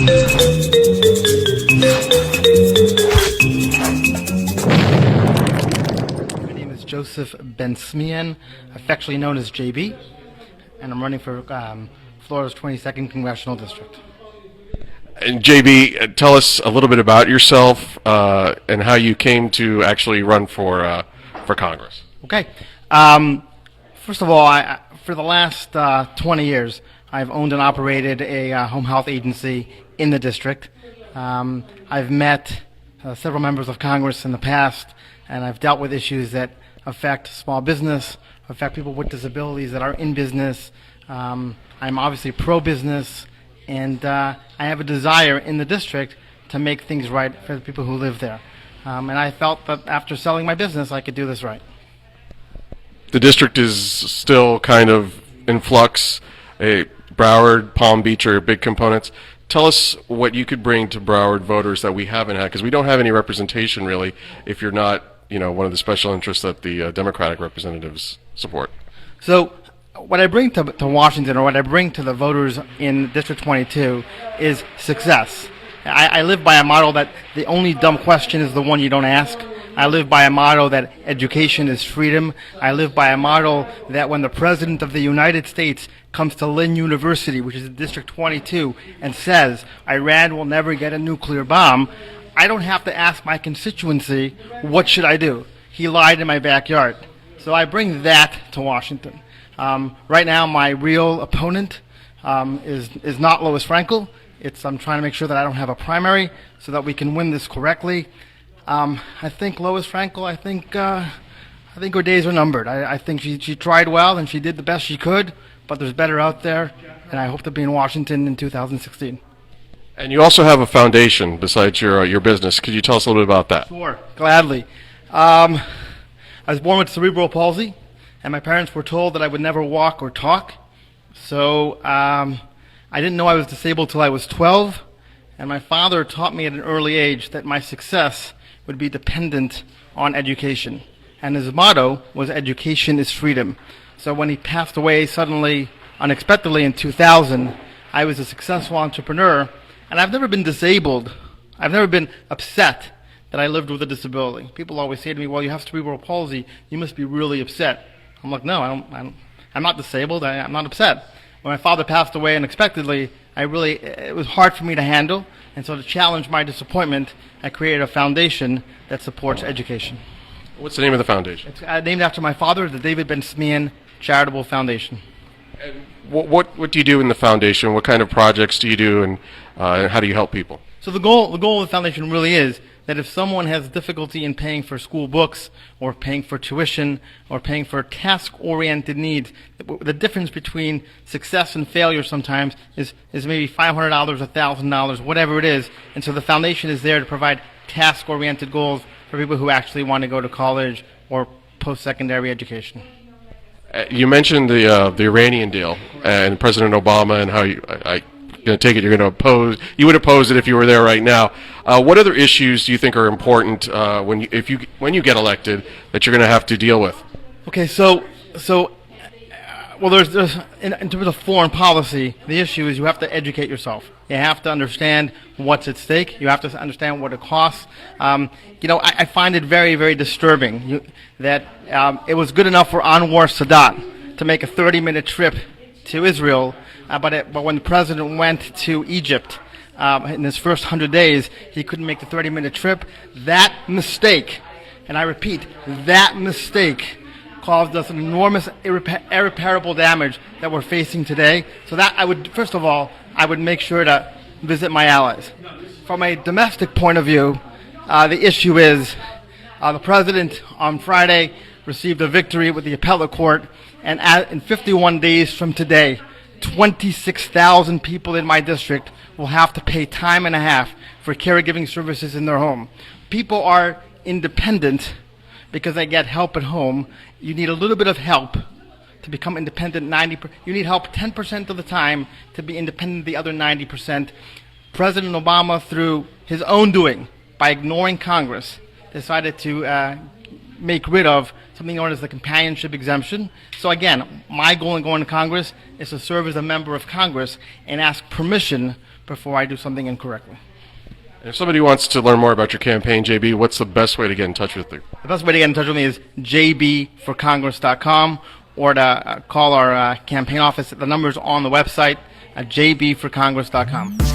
My name is Joseph Bensmihen, affectionately known as JB, and I'm running for Florida's 22nd Congressional District. And JB, tell us a little bit about yourself and how you came to actually run for Congress. Okay. First of all, for the last 20 years, I've owned and operated a home health agency in the district. I've met several members of Congress in the past, and I've dealt with issues that affect small business, affect people with disabilities that are in business. I'm obviously pro-business, and I have a desire in the district to make things right for the people who live there. And I felt that after selling my business, I could do this right. The district is still kind of in flux. Broward, Palm Beach are big components. Tell us what you could bring to Broward voters that we haven't had, because we don't have any representation really if you're not, one of the special interests that the Democratic representatives support. So what I bring to Washington, or what I bring to the voters in District 22, is success. I live by a model that the only dumb question is the one you don't ask. I live by a motto that education is freedom. I live by a model that when the President of the United States comes to Lynn University, which is in District 22, and says, Iran will never get a nuclear bomb, I don't have to ask my constituency, what should I do? He lied in my backyard. So I bring that to Washington. Right now, my real opponent is not Lois Frankel. I'm trying to make sure that I don't have a primary so that we can win this correctly. I think Lois Frankel, I think her days are numbered. I think she tried well and she did the best she could, but there's better out there, and I hope to be in Washington in 2016. And you also have a foundation besides your business. Could you tell us a little bit about that? Sure, gladly. I was born with cerebral palsy, and my parents were told that I would never walk or talk. So I didn't know I was disabled till I was 12, and my father taught me at an early age that my success would be dependent on education. And his motto was education is freedom. So when he passed away suddenly, unexpectedly in 2000, I was a successful entrepreneur, and I've never been disabled. I've never been upset that I lived with a disability. People always say to me, well, you have cerebral palsy, you must be really upset. I'm like, no, I'm not disabled, I'm not upset. When my father passed away unexpectedly, it was hard for me to handle, and so to challenge my disappointment, I created a foundation that supports education. What's the name of the foundation? It's named after my father, the David Bensmihen Charitable Foundation. And what do you do in the foundation? What kind of projects do you do, and how do you help people? So the goal of the foundation really is that if someone has difficulty in paying for school books, or paying for tuition, or paying for task-oriented needs, the difference between success and failure sometimes is maybe $500, $1,000, whatever it is. And so the foundation is there to provide task-oriented goals for people who actually want to go to college or post-secondary education. You mentioned the Iranian deal and President Obama, and how going to take it you're going to oppose. You would oppose it if you were there right now. What other issues do you think are important when you get elected that you're going to have to deal with? Okay, well, there's in terms of foreign policy, the issue is you have to educate yourself. You have to understand what's at stake. You have to understand what it costs. I find it very, very disturbing that it was good enough for Anwar Sadat to make a 30-minute trip to Israel, but when the president went to Egypt in his first 100 days, he couldn't make the 30-minute trip. That mistake, and I repeat, that mistake caused us an enormous irreparable damage that we're facing today. So that first of all, I would make sure to visit my allies. From a domestic point of view, the issue is the president on Friday received a victory with the appellate court, and in 51 days from today, 26,000 people in my district will have to pay time and a half for caregiving services in their home. People are independent because they get help at home. You need a little bit of help to become independent. You need help 10% of the time to be independent the other 90%. President Obama, through his own doing, by ignoring Congress, decided to make rid of something known as the companionship exemption. So again, my goal in going to Congress is to serve as a member of Congress and ask permission before I do something incorrectly. And if somebody wants to learn more about your campaign, JB, what's the best way to get in touch with you? The best way to get in touch with me is jbforcongress.com or to call our campaign office. The number's on the website at jbforcongress.com.